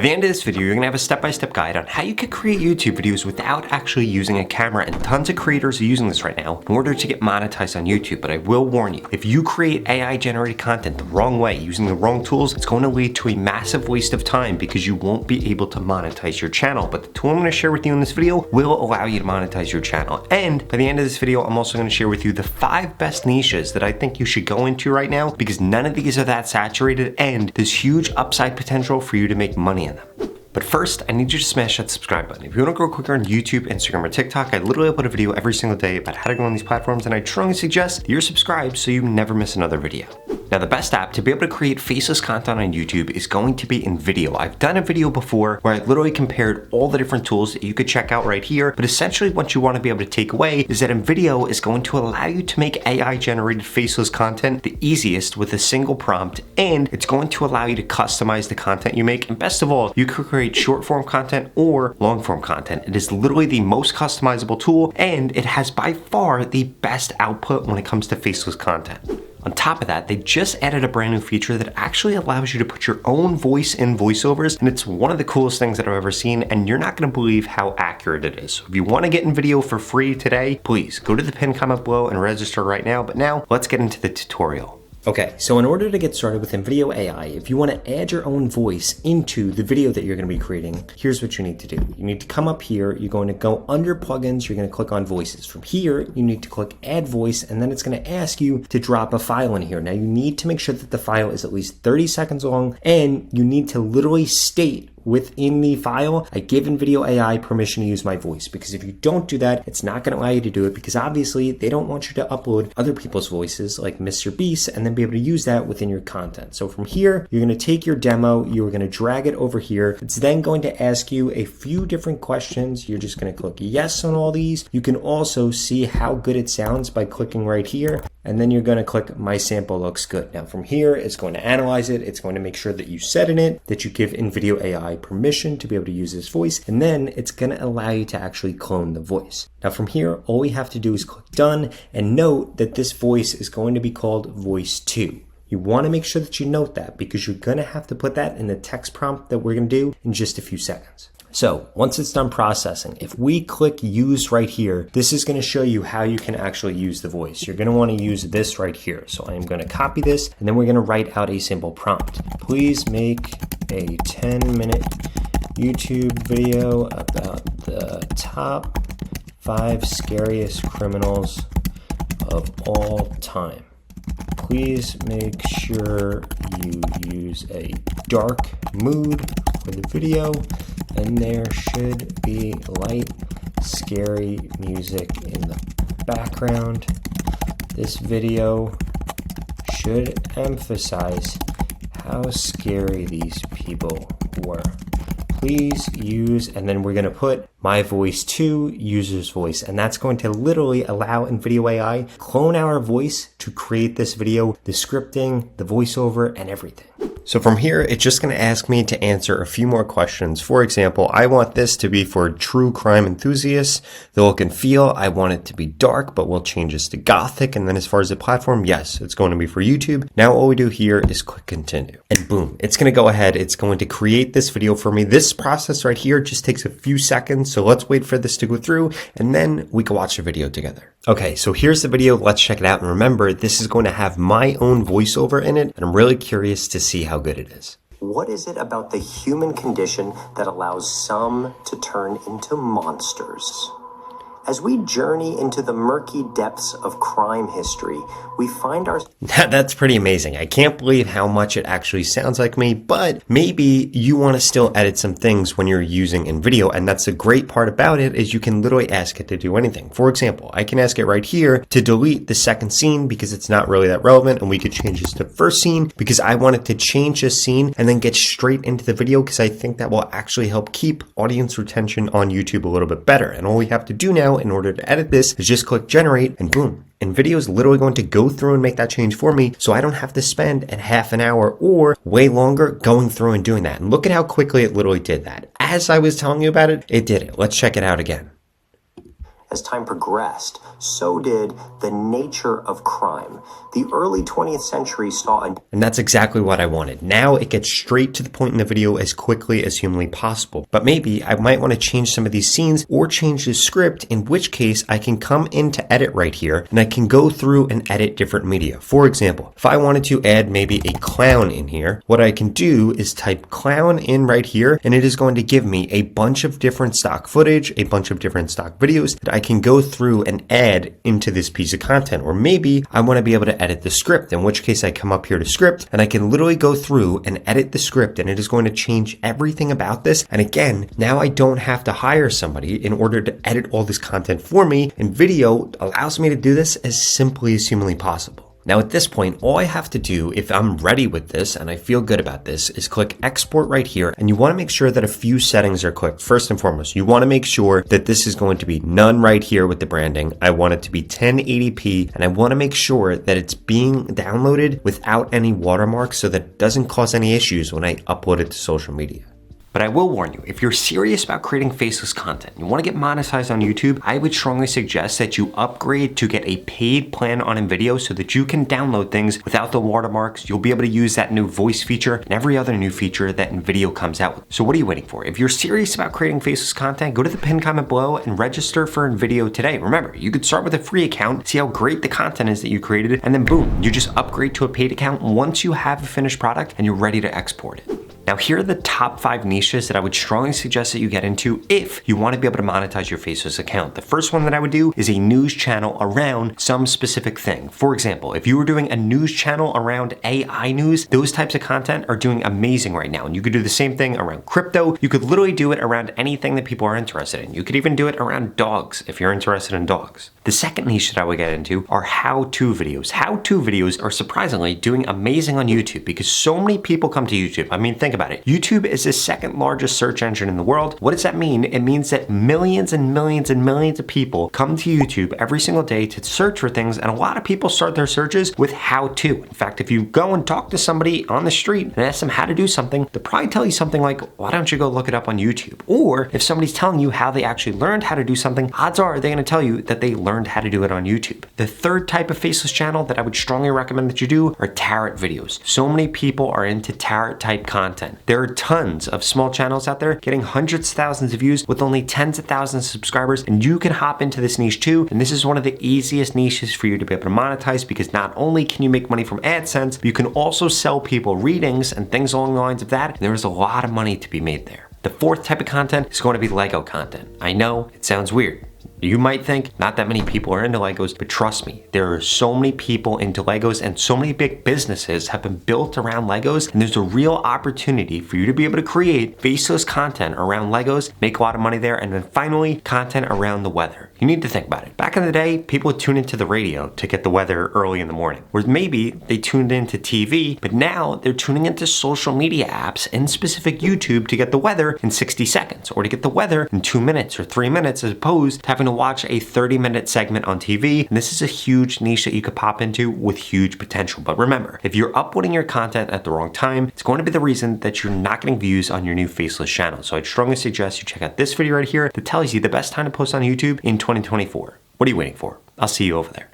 the end of this video, you're gonna have a step-by-step guide on how you can create YouTube videos without actually using a camera, and tons of creators are using this right now in order to get monetized on YouTube. But I will warn you, if you create AI generated content the wrong way, using the wrong tools, it's going to lead to a massive waste of time because you won't be able to monetize your channel. But the tool I'm gonna share with you in this video will allow you to monetize your channel. And by the end of this video, I'm also gonna share with you the 5 best niches that I think you should go into right now, because none of these are that saturated and there's huge upside potential for you to make money in them. But first, I need you to smash that subscribe button. If you want to grow quicker on YouTube, Instagram, or TikTok, I literally upload a video every single day about how to grow on these platforms, and I strongly suggest that you're subscribed so you never miss another video. Now, the best app to be able to create faceless content on YouTube is going to be in video. I've done a video before where I literally compared all the different tools that you could check out right here, but essentially what you want to be able to take away is that InVideo is going to allow you to make AI generated faceless content the easiest with a single prompt, and it's going to allow you to customize the content you make. And best of all, you can create short form content or long form content. It is literally the most customizable tool, and it has by far the best output when it comes to faceless content. On top of that, they just added a brand new feature that actually allows you to put your own voice in voiceovers, and it's one of the coolest things that I've ever seen, and you're not gonna believe how accurate it is. So if you wanna get in video for free today, please go to the pinned comment below and register right now. But now, let's get into the tutorial. Okay, so in order to get started with InVideo AI, if you want to add your own voice into the video that you're going to be creating, here's what you need to do. You need to come up here, you're going to go under plugins, you're going to click on voices. From here, you need to click add voice, and then it's going to ask you to drop a file in here. Now you need to make sure that the file is at least 30 seconds long, and you need to literally state within the file, I give InVideo AI permission to use my voice, because if you don't do that, it's not going to allow you to do it, because obviously they don't want you to upload other people's voices like Mr. Beast and then be able to use that within your content. So from here, you're going to take your demo, you're going to drag it over here. It's then going to ask you a few different questions. You're just going to click yes on all these. You can also see how good it sounds by clicking right here. And then you're going to click my sample looks good. Now from here, it's going to analyze it. It's going to make sure that you said in it that you give InVideo AI permission to be able to use this voice. And then it's going to allow you to actually clone the voice. Now from here, all we have to do is click done, and note that this voice is going to be called voice 2. You want to make sure that you note that, because you're going to have to put that in the text prompt that we're going to do in just a few seconds. So once it's done processing, if we click use right here, this is going to show you how you can actually use the voice. You're going to want to use this right here. So I'm going to copy this, and then we're going to write out a simple prompt. Please make a 10-minute YouTube video about the top 5 scariest criminals of all time. Please make sure you use a dark mood for the video, and there should be light, scary music in the background. This video should emphasize how scary these people were. Please use, and then we're going to put my voice to user's voice, and that's going to literally allow InVideo AI clone our voice to create this video, the scripting, the voiceover, and everything. So from here, it's just going to ask me to answer a few more questions. For example, I want this to be for true crime enthusiasts. The look and feel, I want it to be dark, but we'll change this to gothic. And then as far as the platform, yes, it's going to be for YouTube. Now all we do here is click continue, and boom, it's going to go ahead. It's going to create this video for me. This process right here just takes a few seconds. So let's wait for this to go through, and then we can watch the video together. Okay, so here's the video. Let's check it out. And remember, this is going to have my own voiceover in it, and I'm really curious to see how good it is. What is it about the human condition that allows some to turn into monsters? As we journey into the murky depths of crime history, we find our... That's pretty amazing. I can't believe how much it actually sounds like me, but maybe you want to still edit some things when you're using InVideo, and that's the great part about it, is you can literally ask it to do anything. For example, I can ask it right here to delete the second scene because it's not really that relevant, and we could change this to first scene because I wanted to change this scene and then get straight into the video, because I think that will actually help keep audience retention on YouTube a little bit better. And all we have to do now in order to edit this is just click generate, and boom, InVideo is literally going to go through and make that change for me, so I don't have to spend a half an hour or way longer going through and doing that. And look at how quickly it literally did that. As I was telling you about it, it did it. Let's check it out again. As time progressed, so did the nature of crime. The early 20th century saw and that's exactly what I wanted. Now it gets straight to the point in the video as quickly as humanly possible. But maybe I might want to change some of these scenes or change the script, in which case I can come into edit right here and I can go through and edit different media. For example, if I wanted to add maybe a clown in here, what I can do is type clown in right here, and it is going to give me a bunch of different stock footage, a bunch of different stock videos that I can go through and add into this piece of content. Or maybe I want to be able to edit the script, in which case I come up here to script and I can literally go through and edit the script, and it is going to change everything about this. And again, now I don't have to hire somebody in order to edit all this content for me, and video allows me to do this as simply as humanly possible. Now at this point, all I have to do, if I'm ready with this and I feel good about this, is click export right here, and you want to make sure that a few settings are clicked. First and foremost, you want to make sure that this is going to be none right here with the branding. I want it to be 1080p, and I want to make sure that it's being downloaded without any watermarks so that it doesn't cause any issues when I upload it to social media. But I will warn you, if you're serious about creating faceless content, you want to get monetized on YouTube, I would strongly suggest that you upgrade to get a paid plan on InVideo so that you can download things without the watermarks. You'll be able to use that new voice feature and every other new feature that InVideo comes out with. So what are you waiting for? If you're serious about creating faceless content, go to the pinned comment below and register for InVideo today. Remember, you could start with a free account, see how great the content is that you created, and then boom, you just upgrade to a paid account once you have a finished product and you're ready to export it. Now here are the top 5 niches that I would strongly suggest that you get into if you want to be able to monetize your faceless account. The first one that I would do is a news channel around some specific thing. For example, if you were doing a news channel around AI news, those types of content are doing amazing right now. And you could do the same thing around crypto. You could literally do it around anything that people are interested in. You could even do it around dogs if you're interested in dogs. The second niche that I would get into are how-to videos. How-to videos are surprisingly doing amazing on YouTube because so many people come to YouTube. I mean, think about it. YouTube is the second largest search engine in the world. What does that mean? It means that millions and millions and millions of people come to YouTube every single day to search for things, and a lot of people start their searches with how-to. In fact, if you go and talk to somebody on the street and ask them how to do something, they'll probably tell you something like, why don't you go look it up on YouTube? Or if somebody's telling you how they actually learned how to do something, odds are they're going to tell you that they learned how to do it on YouTube. The third type of faceless channel that I would strongly recommend that you do are tarot videos. So many people are into tarot type content. There are tons of small channels out there getting hundreds of thousands of views with only tens of thousands of subscribers, and you can hop into this niche too. And this is one of the easiest niches for you to be able to monetize because not only can you make money from AdSense, but you can also sell people readings and things along the lines of that. And there is a lot of money to be made there. The fourth type of content is going to be Lego content. I know it sounds weird. You might think not that many people are into Legos, but trust me, there are so many people into Legos and so many big businesses have been built around Legos, and there's a real opportunity for you to be able to create faceless content around Legos, make a lot of money there, and then finally, content around the weather. You need to think about it. Back in the day, people would tune into the radio to get the weather early in the morning. Or maybe they tuned into TV, but now they're tuning into social media apps and specific YouTube to get the weather in 60 seconds or to get the weather in 2 minutes or 3 minutes as opposed to having to watch a 30-minute segment on TV. And this is a huge niche that you could pop into with huge potential. But remember, if you're uploading your content at the wrong time, it's going to be the reason that you're not getting views on your new faceless channel. So I'd strongly suggest you check out this video right here that tells you the best time to post on YouTube in 2024. What are you waiting for? I'll see you over there.